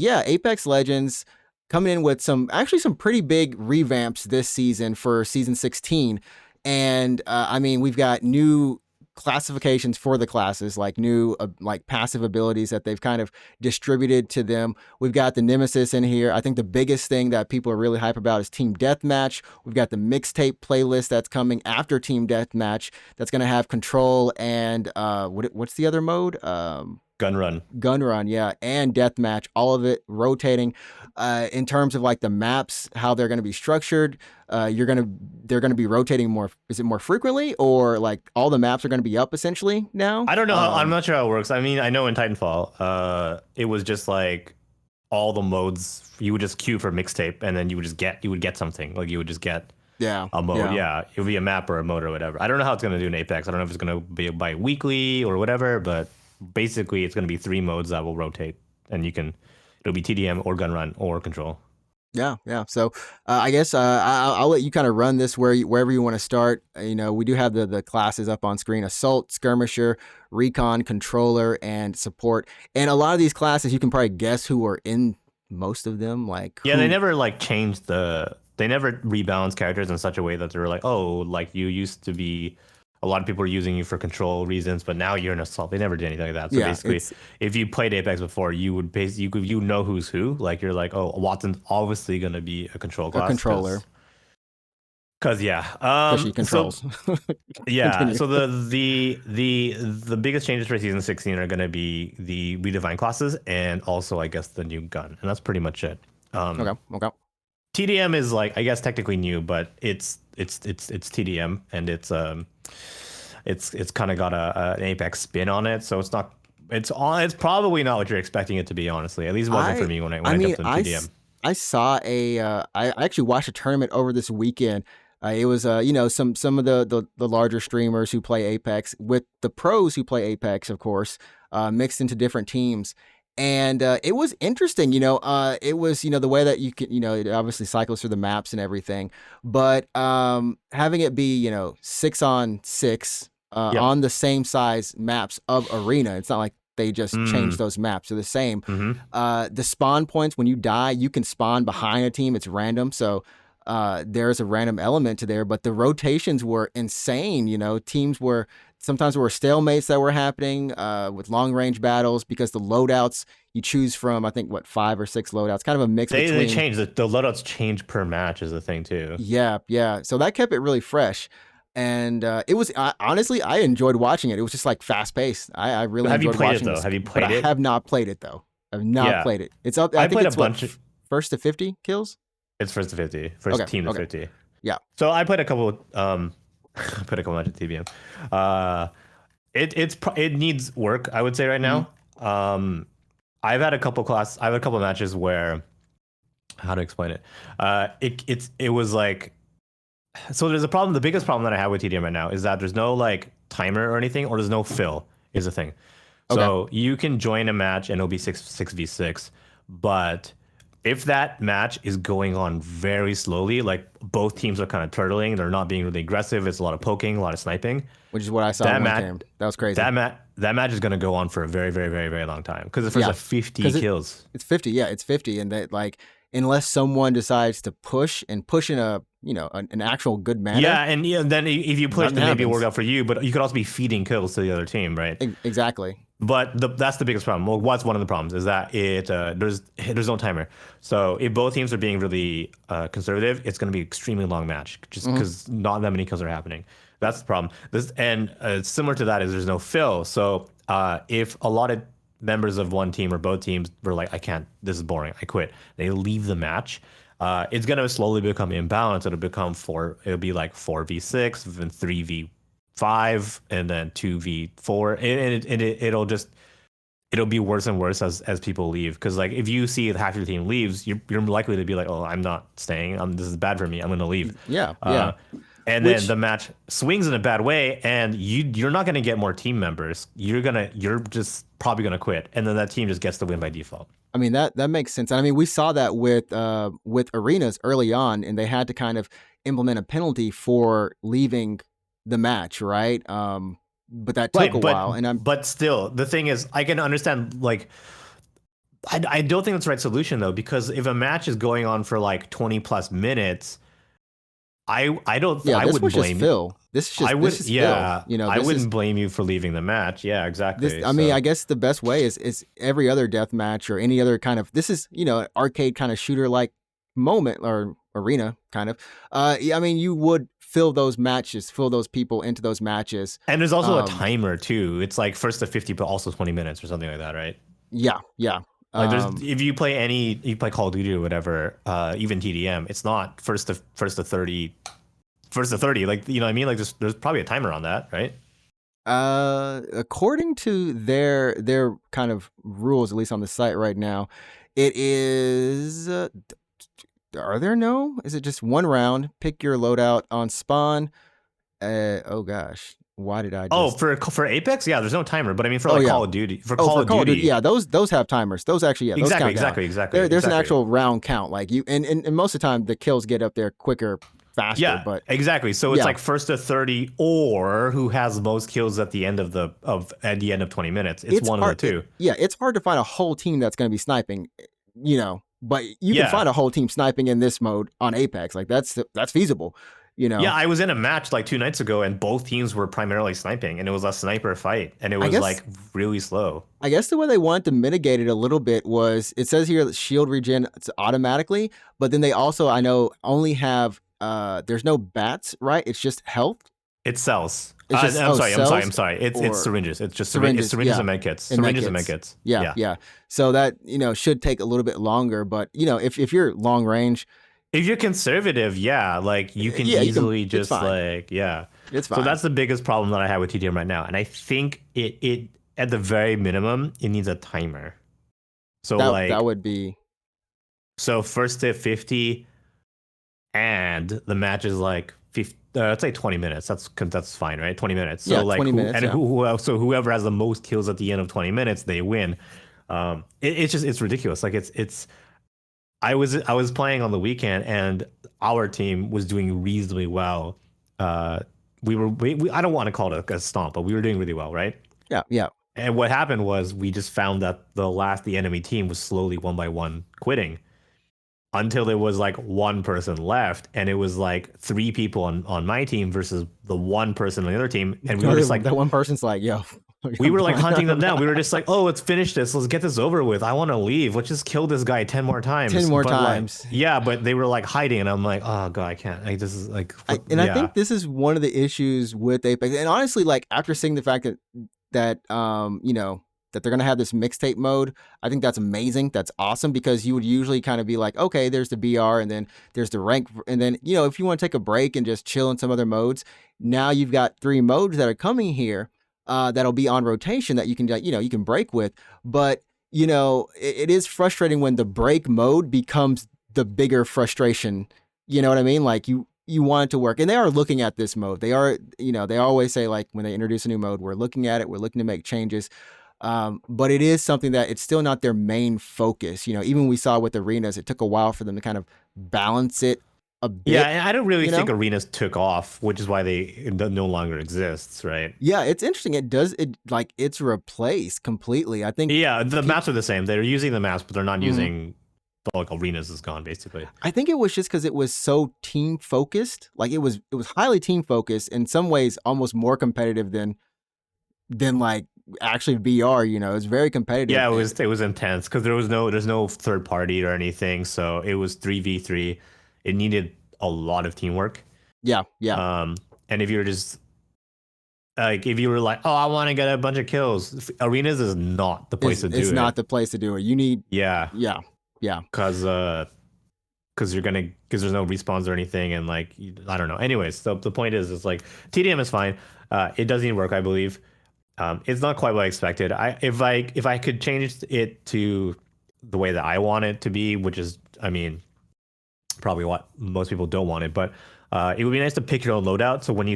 Yeah, Apex Legends coming in with some pretty big revamps this season for season 16. And I mean, we've got new classifications for the classes, like new like passive abilities that they've kind of distributed to them. We've got the Nemesis in here. I think the biggest thing that people are really hype about is Team Deathmatch. We've got the mixtape playlist that's coming after Team Deathmatch that's going to have Control and what's the other mode? Gun run, yeah, and deathmatch, all of it rotating. In terms of like the maps, how they're going to be structured, they're gonna be rotating more. Is it more frequently, or like all the maps are going to be up essentially now? I don't know. I'm not sure how it works. I mean, I know in Titanfall, it was just like all the modes. You would just queue for mixtape, and then you would get something. Like you would just get a mode. Yeah, it would be a map or a mode or whatever. I don't know how it's going to do in Apex. I don't know if it's going to be bi-weekly or whatever, but basically it's going to be 3 modes that will rotate, and it'll be TDM or gun run or control. Yeah. So I guess I'll let you kind of run this wherever you want to start. You know, we do have the classes up on screen: Assault, Skirmisher, Recon, Controller, and Support. And a lot of these classes, you can probably guess who are in most of them. Like they never changed they never rebalanced characters in such a way that they were like, oh, like you used to be. A lot of people are using you for control reasons, but now you're an assault. They never did anything like that. So basically, if you played Apex before, you know who's who. Like you're like, oh, Watson's obviously going to be a control class. A controller. Because she controls. So, yeah. So the biggest changes for season 16 are going to be the redefined classes and also I guess the new gun, and that's pretty much it. Okay. TDM is like I guess technically new, but it's TDM and it's kind of got an Apex spin on it, so it's probably not what you're expecting it to be, honestly. At least it wasn't for me when I jumped into TDM. I saw I actually watched a tournament over this weekend. It was some of the larger streamers who play Apex with the pros who play Apex, of course, mixed into different teams. And it was interesting, it was, the way that you can, it obviously cycles through the maps and everything, but having it be, 6-on-6 on the same size maps of Arena. It's not like they just changed those maps. They're the same. The spawn points, when you die, you can spawn behind a team. It's random. So there's a random element to there, but the rotations were insane. Teams were sometimes there were stalemates that were happening with long range battles because the loadouts you choose from, I think 5 or 6 loadouts, kind of a mix between. They changed the loadouts change per match is the thing too. Yeah. So that kept it really fresh. And it was honestly, I enjoyed watching it. It was just like fast paced. I really enjoyed watching it. Have you played it? I have not played it though. I've not played it. It's up. I think played it's a bunch of first to 50 kills. It's first to 50. First team to 50. Yeah. So I played a couple. I put a couple matches TBM. It needs work, I would say right now. I've had a couple matches where, how to explain it? It was like, so there's a problem. The biggest problem that I have with TDM right now is that there's no like timer or anything, or there's no fill is the thing. So you can join a match and it'll be 6v6, but if that match is going on very slowly, like both teams are kind of turtling, they're not being really aggressive. It's a lot of poking, a lot of sniping. Which is what I saw in one game. That was crazy. That match is going to go on for a very, very, very, very long time because there's 50 kills. It's 50, yeah, it's 50, and that like unless someone decides to push in a an actual good manner. Yeah, and then if you push, then maybe it work out for you, but you could also be feeding kills to the other team, right? Exactly. But that's the biggest problem. Well, what's one of the problems is that there's no timer. So if both teams are being really conservative, it's going to be an extremely long match just because not that many kills are happening. That's the problem. Similar to that is there's no fill. So if a lot of members of one team or both teams were like, I can't, this is boring, I quit, they leave the match, it's going to slowly become imbalanced. It'll be like 4v6, then 3v5, and then 2v4, and it'll be worse and worse as people leave. Because like if you see half your team leaves, you're likely to be like, oh, I'm not staying. This is bad for me. I'm going to leave. Yeah. And then the match swings in a bad way, and you're not going to get more team members. You're just probably going to quit, and then that team just gets the win by default. I mean, that makes sense. I mean, we saw that with arenas early on, and they had to kind of implement a penalty for leaving the match, right? But that took a while, but still, the thing is, I can understand like I don't think that's the right solution though, because if a match is going on for like 20 plus minutes, Yeah, I this wouldn't was just blame Phil. This is Phil. yeah, You know, I this is wouldn't blame you for leaving the match. Yeah, this. exactly. I mean, I So, guess the best way is every other death match or any other kind of. This is an arcade kind of shooter like moment or arena kind of. Yeah, I mean, you would fill those matches, fill those people into those matches. and there's also a Um, timer too. It's like first to 50, but also 20 minutes or something like that, right? yeah, yeah. Like there's Um, if you play Call of Duty or whatever, even TDM, it's not first to 30, first to 30. Like you know what I mean? Like there's probably a timer on that, right? according to their kind of rules, at least on the site right now, it is. Are there no? Is it just one round? Pick your loadout on spawn. Oh gosh, why did I Oh, just? for Apex, yeah, there's no timer, but I mean for Oh like yeah. Call of Duty, for Oh, Call for of Call of Duty, Duty, yeah, those have timers. Those actually, yeah, those exactly, count down. exactly, exactly, There's an exactly. actual round count. Like you, and most of the time the kills get up there quicker, faster. Yeah, But exactly. So it's yeah, like first to 30 or who has the most kills at the end of at the end of 20 minutes. It's it's one of the hard. two. Yeah, it's hard to find a whole team that's going to be sniping. But you can Yeah. find a whole team sniping in this mode on Apex. Like that's feasible. You Yeah, know, I was in a match like 2 nights ago and both teams were primarily sniping and it was a sniper fight and it I was guess like really slow. I guess the way they wanted to mitigate it a little bit was it says here that shield regen automatically, but then they also I know only have there's no bats, right? It's just health. It sells. It's just I'm cells sorry. It's or syringes. It's just it's syringes, syringes yeah, and medkits. and med Syringes and kits. medkits. Yeah, Yeah. yeah. So that should take a little bit longer, but if you're long range, If you're conservative, yeah, like you can yeah, you can. easily It's just fine. like yeah. It's So fine. that's the biggest problem that I have with TDM right now, and I think it at the very minimum it needs a timer. So That like would be so first to 50, and the match is like 50. Let's say 20 minutes. That's fine, right? 20 minutes. So yeah, like 20 minutes. Yeah. so whoever has the most kills at the end of 20 minutes, they win. It's just it's ridiculous. Like it's I was playing on the weekend and our team was doing reasonably well. Uh, I don't want to call it a stomp, but we were doing really well, right? Yeah, yeah. And what happened was we just found that the enemy team was slowly one by one quitting until there was like one person left, and it was like three people on my team versus the one person on the other team, and we were just like That one person's like, yo, we I'm were like done. hunting them down. We were just like, oh, let's finish this. Let's get this over with. I want to leave. Let's just kill this guy 10 more 10 times. more But like, times. yeah, but they were like hiding, and I'm like, oh god, I can't. Like this is like, I yeah, think this is one of the issues with Apex. And honestly, like after seeing the fact that they're gonna have this mixtape mode, I think that's amazing. That's awesome because you would usually kind of be like, okay, there's the BR and then there's the rank, and then if you want to take a break and just chill in some other modes, now you've got three modes that are coming here that'll be on rotation that you can you can break with. But it is frustrating when the break mode becomes the bigger frustration. You know what I mean? Like you want it to work, and they are looking at this mode. They are, they always say like when they introduce a new mode, we're looking at it, we're looking to make changes. But it is something that it's still not their main focus. Even we saw with arenas, it took a while for them to kind of balance it a yeah. bit. And I don't really You know? think arenas took off, which is why it no longer exists, right? Yeah, it's interesting. It's replaced completely. I think Yeah, the maps are the same. They're using the maps, but they're not Mhm. using like arenas is gone basically. I think it was just because it was so team focused. Like it was highly team focused. In some ways, almost more competitive than like actually VR. It's very competitive. Yeah, it was intense because there's no third party or anything, so it was 3v3. It needed a lot of teamwork. Yeah, yeah. And if you're just like if you were like, oh, I want to get a bunch of kills, arenas is not the place to do It's it. not the place to do it. You need Yeah, yeah, yeah. because you're gonna because there's no respawns or anything, and like I don't know. Anyways, the point is, it's like TDM is fine. It does need work, I believe. It's not quite what I expected. If I could change it to the way that I want it to be, which is, I mean, probably what most people don't want it, but it would be nice to pick your own loadout. So when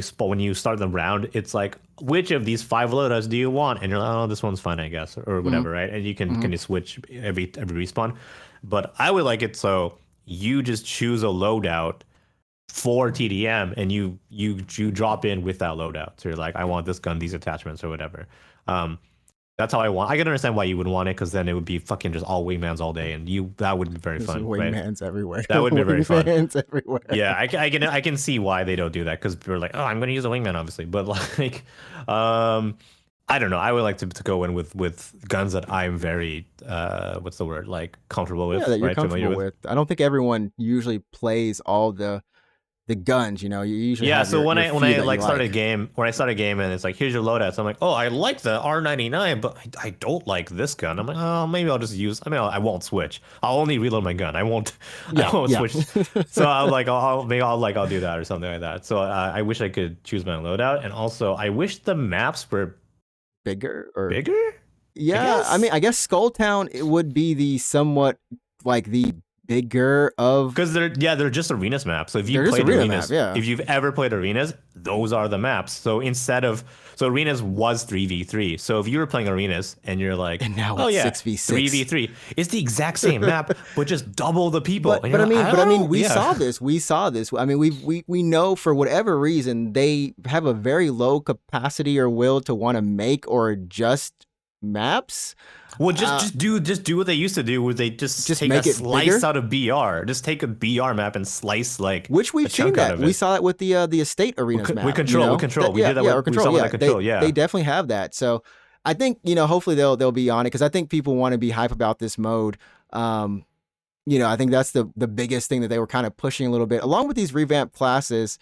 you start the round, it's like, which of these five loadouts do you want? And you're like, oh, this one's fine, I guess, or whatever, right? And you can you switch every respawn. But I would like it so you just choose a loadout for TDM and you drop in with that loadout. So you're like, I want this gun, these attachments, or whatever. That's how I want. I can understand why you would want it, because then it would be fucking just all wingmans all day, and that wouldn't be very There's fun, right? wingmans everywhere. That wouldn't be very fun. Wingmans everywhere. Yeah, I can see why they don't do that, because they're like, oh, I'm going to use a wingman, obviously, but like, um, I don't know. I would like to go in with guns that I'm very what's the word, like comfortable Yeah, with, that you're right? Familiar comfortable with. with. I don't think everyone usually plays all the guns. You know, you usually Yeah, have so your when few I that you like start a like. game, when I start a game and it's like, here's your loadouts, I'm like, oh, I like the R99, but I don't like this gun. I'm like, oh, maybe I'll just use. I mean, I won't switch. I'll only reload my gun. I won't. I Yeah, won't yeah. switch. So I'm like, maybe I'll do that or something like that. So I wish I could choose my loadout, and also I wish the maps were Bigger or bigger. I yeah. I mean, guess. I guess Skulltown it would be the somewhat like the bigger of. Because they're just arenas maps. So if you They're just played arena map. arenas, Yeah. if you've ever played arenas, those are the maps. So arenas was 3v3. So if you were playing arenas and you're like, And now oh it's yeah, 6v6. 3v3, it's the exact same map, but just double the people. And But you're I like, mean, oh we yeah. saw this. We saw this. I mean, we know for whatever reason they have a very low capacity or will to want to make or adjust maps. Well, Uh, just do what they used to do, where they just just take a make it bigger. slice out of BR. Just take a BR map and slice like Which a we've seen chunk out that. of We it. saw that with the estate arenas With map. You control, with know, control, we yeah, did that yeah, with or we control. saw with Yeah, that control. they Yeah. definitely have that. So I think hopefully they'll be on it because I think people want to be hype about this mode. Um, I think that's the biggest thing that they were kind of pushing a little bit, along with these revamped classes.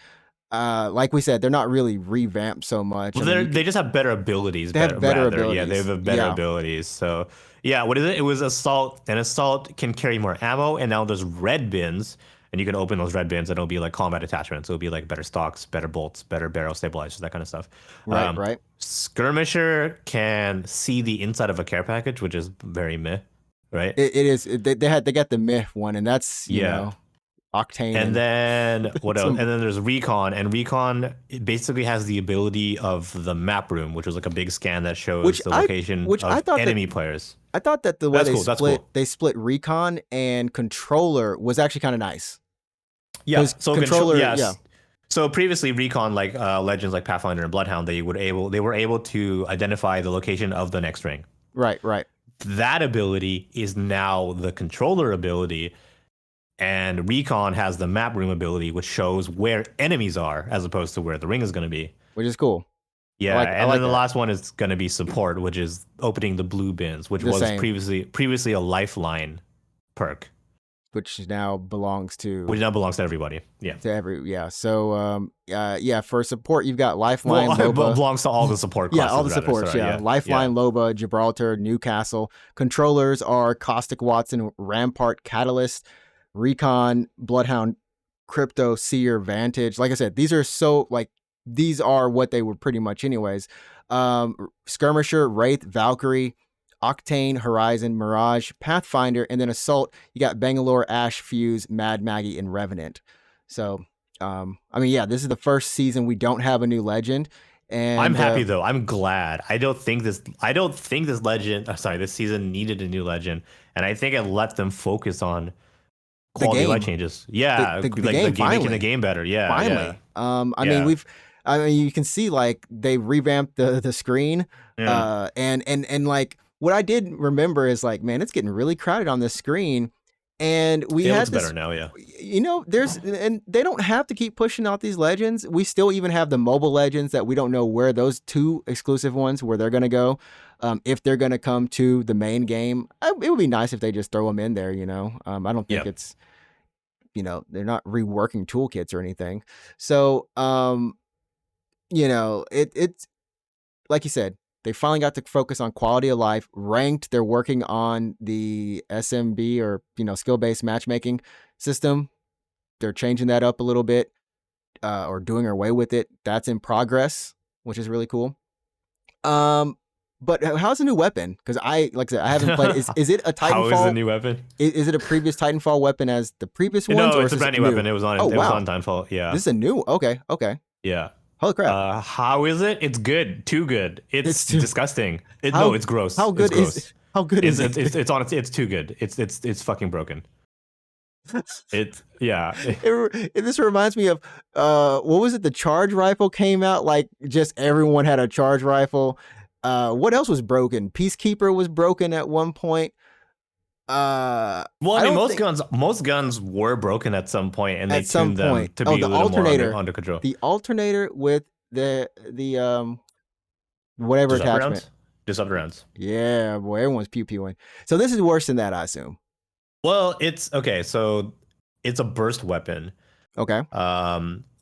Like we said, they're not really revamped so much. Well, I mean, they just have better abilities, they have better better rather. Yeah, they abilities. have better Yeah, abilities. So yeah, what is it? It was assault, and assault can carry more ammo, and now there's red bins, and you can open those red bins, and it'll be like combat attachments. It'll be like better stocks, better bolts, better barrel stabilizers, that kind of stuff. right, right. Skirmisher can see the inside of a care package, which is very meh, right? It is. They got the myth one, and that's Yeah. Octane And and then what else? some And then there's Recon, and Recon it basically has the ability of the map room, which is like a big scan that shows which the I location which I of thought that enemy players. I thought that the way That's cool. That's cool. they split recon and controller was actually kind of nice Yeah. because So controller, yeah, yes. So previously, Recon, like legends like Pathfinder and Bloodhound, they were able to identify the location of the next ring. right, right, That ability is now the controller ability, and Recon has the map room ability, which shows where enemies are as opposed to where the ring is going to be. which is cool. Yeah, I and like then the that. last one is going to be support, which is opening the blue bins, which The was same, previously a lifeline perk, which now belongs which now belongs to everybody. Yeah, to every yeah. So yeah, for support you've got Lifeline, well, it Loba. belongs to all the support Yeah, classes. all the Rather. supports. Sorry, Yeah, yeah. Lifeline, Loba, Gibraltar, Newcastle. Controllers are Caustic Watson, Rampart, Catalyst, Recon, Bloodhound, Crypto, Seer, Vantage. Like I said, these are what they were pretty much anyways. Skirmisher, Wraith, Valkyrie, Octane, Horizon, Mirage, Pathfinder, and then Assault. You got Bangalore, Ash, Fuse, Mad Maggie, and Revenant. So, I mean, yeah, this is the first season we don't have a new legend, I'm and happy though. I'm glad. I don't think this. I don't think this legend. Sorry, this season needed a new legend, and I think it let them focus on the quality of life game, changes. Yeah, the like game, making the finally, game better. Yeah, yeah, finally. I mean, yeah, you can see like they revamped the screen, yeah. and like what I did remember is like, man, it's getting really crowded on this screen, and we It had looks this. better now. Yeah. There's and they don't have to keep pushing out these legends. We still even have the mobile legends that we don't know where those two exclusive ones where they're gonna go, if they're gonna come to the main game. It would be nice if they just throw them in there. I don't think Yep. it's they're not reworking toolkits or anything. So it's like you said, they finally got to focus on quality of life. Ranked, they're working on the SMB or skill based matchmaking system. They're changing that up a little bit, or doing away with it. That's in progress, which is really cool. But how's the new weapon? Because like I said, I haven't played. Is it a How is the Titanfall? new weapon? Is it a previous Titanfall weapon as the previous ones, No, or it's is a this brand new weapon. It was on. Oh It was wow, on Titanfall. Yeah, this is a new. Okay, okay. yeah. Holy crap! How is it? It's good. Too good. It's It's too. disgusting. How No, it's gross. how It's good is gross. how good is it? It's on. It's too good. It's fucking broken. It's yeah. This reminds me of what was it? The charge rifle came out, like just everyone had a charge rifle, What else was broken? Peacekeeper was broken at one point. Well, I I mean, don't think most guns were broken at some point, and they at some tuned them point. to Oh, be a the little more alternator, under control. the alternator with the whatever Disruptor attachment. rounds, disruptor rounds. Yeah, boy, everyone's pew pewing. So this is worse than that, I assume. Well, it's okay. So it's a burst weapon. Okay.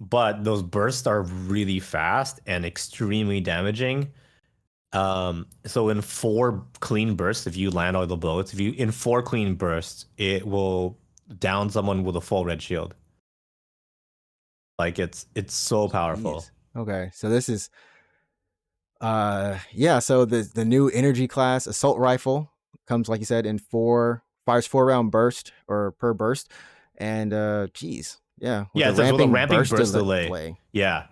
But those bursts are really fast and extremely damaging. So in 4 clean bursts, if you land all the bullets, if you in 4 clean bursts, it will down someone with a full red shield. Like it's so powerful. Jeez. Okay, so this is yeah, so the new energy class assault rifle comes, like you said, in fires 4 round burst or per burst. And geez, yeah, with Yeah, a it says with a ramping ramping burst burst delay. delay. Yeah.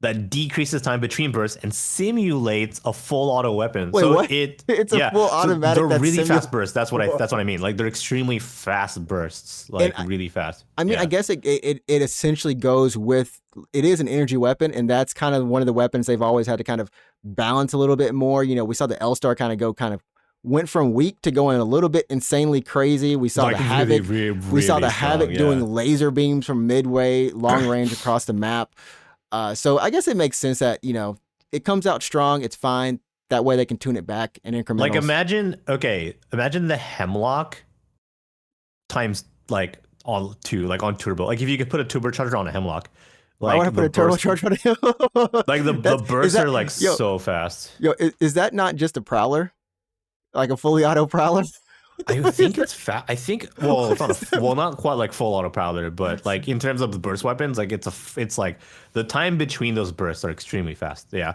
That decreases time between bursts and simulates a full auto weapon. Wait, So what? It's a yeah, full so automatic they're that's really simulated. fast bursts. That's what I mean. Like they're extremely fast bursts, And like really fast. I mean, I Yeah. guess it essentially goes with, it is an energy weapon, and that's kind of one of the weapons they've always had to kind of balance a little bit more. You know, we saw the L Star kind of went from weak to going a little bit insanely crazy. We saw Like the really, Havoc. really, We saw really the Havoc strong. doing Yeah. laser beams from midway, long range across the map. So I guess it makes sense that, you know, it comes out strong. It's fine. That way they can tune it back in Like incrementals. imagine the Hemlock times like on two, like on turbo. Like if you could put a turbocharger on a Hemlock, Why would I like put the a burst, turbocharger on him? like the That's- bursts are like yo, so fast. yo, is that not just a prowler? Like a fully auto prowler? I think it's fast. I think well, it's not well, not quite like full auto prowler, but like in terms of the burst weapons, like it's like the time between those bursts are extremely fast. Yeah.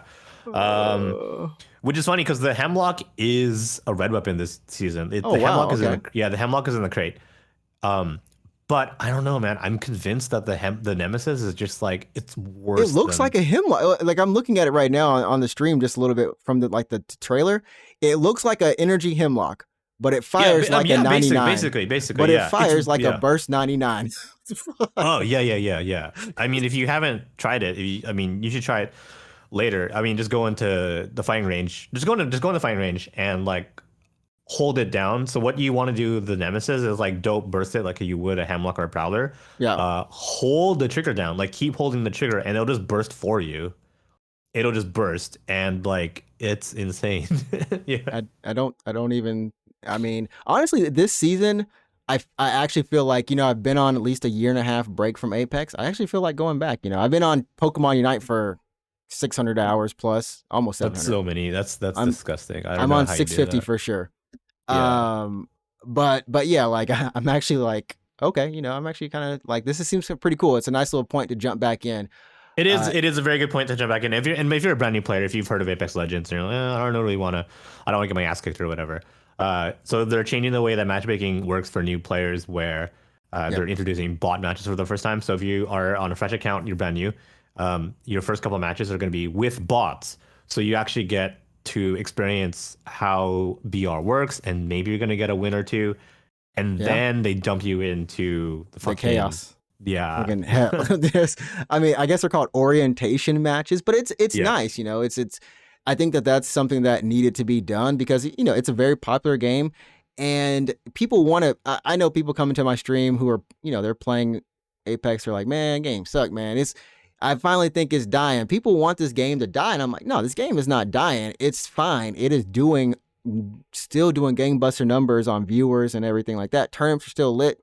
Which is funny because the Hemlock is a red weapon this season. Oh, The wow, Hemlock is in okay. the, yeah, the Hemlock is in the crate. But I don't know, man. I'm convinced that the Nemesis is just like it's It worse. looks like a hemlock. Like I'm looking at it right now on the stream, just a little bit from the trailer. It looks like an energy hemlock, but it fires like a 99. Basically, But yeah. it fires like a yeah. burst 99. Oh yeah. I mean, if you haven't tried it, I mean, you should try it later. I mean, just go into the firing range. Just go in the firing range and like hold it down. So what you want to do with the Nemesis is like don't burst it like you would a Hemlock or a Prowler. Yeah. Hold the trigger down, like keep holding the trigger, and it'll just burst for you. It'll just burst, and like it's insane. Yeah. I don't even, I mean, honestly, this season, I actually feel like, you know, I've been on at least a year and a half break from Apex. I actually feel like going back. You know, I've been on Pokemon Unite for 600 hours plus, almost That's 700. so many. That's I'm disgusting. I don't I'm know on how you do 650 that. for sure. Yeah. But yeah, like I'm actually like, okay, you know, I'm actually kind of like, this seems pretty cool. It's a nice little point to jump back in. It is. Uh, It is a very good point to jump back in. If you're a brand new player, if you've heard of Apex Legends, and you're like, I don't really want to. I don't want to get my ass kicked or whatever. So they're changing the way that matchmaking works for new players, where they're introducing bot matches for the first time. So if you are on a fresh account, you're brand new. Your first couple of matches are going to be with bots. So you actually get to experience how BR works, and maybe you're going to get a win or two, and Yeah. then they dump you into the the fucking chaos. Yeah. Fucking hell. I mean, I guess they're called orientation matches, but it's Yeah. nice, you know. It's I think that's something that needed to be done because, you know, it's a very popular game, and people want to. I know people coming to my stream who are, you know, they're playing Apex. They're like, man, game suck, man. I finally think it's dying. People want this game to die, and I'm like, no, this game is not dying. It's fine. It is still doing gangbuster numbers on viewers and everything like that. Tournaments are still lit.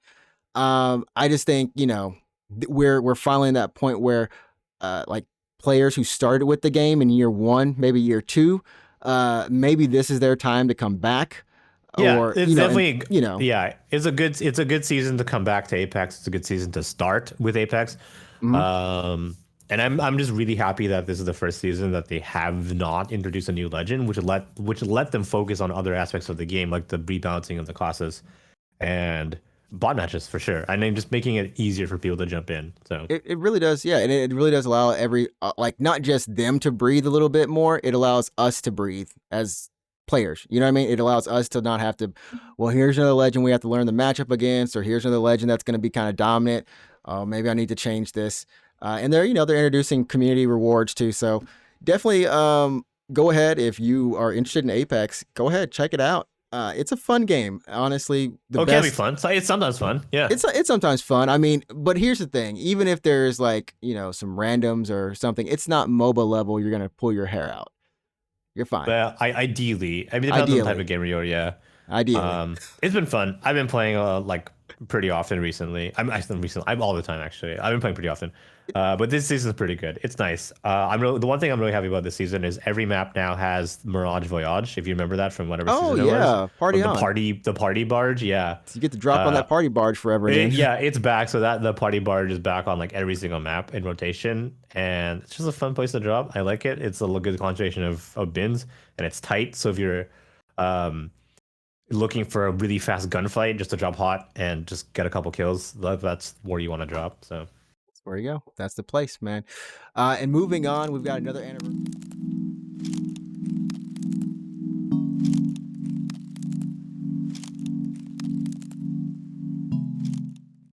I just think, you know, we're finally in that point where like players who started with the game in year 1, maybe year 2, maybe this is their time to come back. Yeah, Or it's you know, definitely you know, yeah, it's a good season to come back to Apex. It's a good season to start with Apex. mhm. And I'm just really happy that this is the first season that they have not introduced a new legend, which let them focus on other aspects of the game, like the rebalancing of the classes and bot matches for sure. And then just making it easier for people to jump in. So It really does, yeah, and it really does allow every like not just them to breathe a little bit more. It allows us to breathe as players. You know what I mean? It allows us to not have to. Well, here's another legend we have to learn the matchup against, or here's another legend that's going to be kind of dominant. Maybe I need to change this. And they're introducing community rewards too. So definitely, go ahead if you are interested in Apex. Go ahead, check it out. It's a fun game. Honestly, the Oh, it can be best. fun. So it's sometimes fun. Yeah. It's sometimes fun. I mean, but here's the thing: even if there's like some randoms or something, it's not MOBA level. You're gonna pull your hair out. You're fine. Well, ideally, I mean, it depends on the type of Ideally, gamer you are. Yeah. ideally. It's been fun. I've been playing like pretty often recently. I'm all the time actually. I've been playing pretty often. But this season's pretty good. It's nice. The one thing I'm really happy about this season is every map now has Mirage Voyage. If you remember that from whatever Oh season it was, yeah, party on! The party barge. Yeah. So you get to drop on Uh, that party barge forever and then. yeah, it's back. So that the party barge is back on like every single map in rotation, and it's just a fun place to drop. I like it. It's a good concentration of bins, and it's tight. So if you're um looking for a really fast gunfight just to drop hot and just get a couple kills, that's where you want to drop. So There you go. That's the place, man. And moving on, we've got another anniversary.